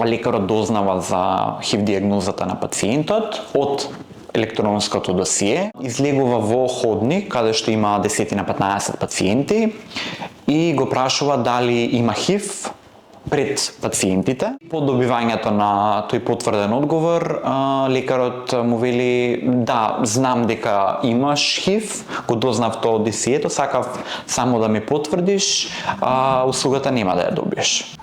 лекарот дознава за ХИВ диагнозата на пациентот од електронското досие, излегува во ходник каде што има 10 на 15 пациенти и го прашува дали има ХИВ пред пациентите. По добивањето на тој потврден одговор, лекарот му вели: да, знам дека имаш ХИВ, го дознав тоа од досието, сакав само да ми потврдиш, услугата нема да ја добиеш.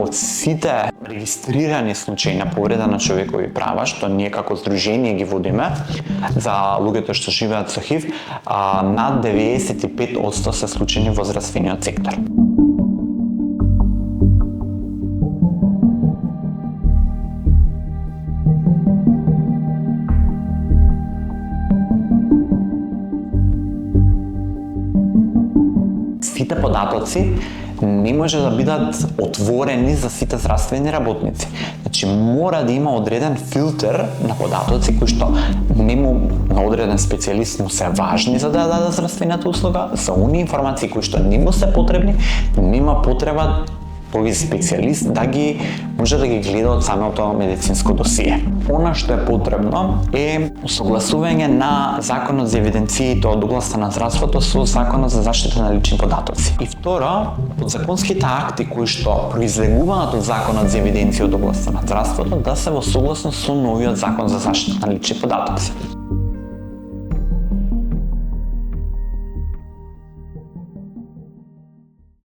Од сите регистрирани случаи на повреда на човекови права, што ние како здружение ги водиме за луѓето што живеат со ХИВ, над 95% се случаи во здравствениот сектор. Сите податоци не може да бидат отворени за сите здравствени работници. Значи, мора да има одреден филтер на податоци кои што на одреден специјалист му се важни за да даде здравствената услуга, за оние информации кои што не му се потребни, нема потреба тој специјалист да ги може да ги гледа од самото медицинско досие. Она што е потребно е усогласување на Законот за евиденциите од областа на здравството со Законот за заштита на лични податоци. И второ, подзаконските акти кои што произлегуваат од Законот за евиденција од областа на здравството да се во согласност со новиот Закон за заштита на лични податоци.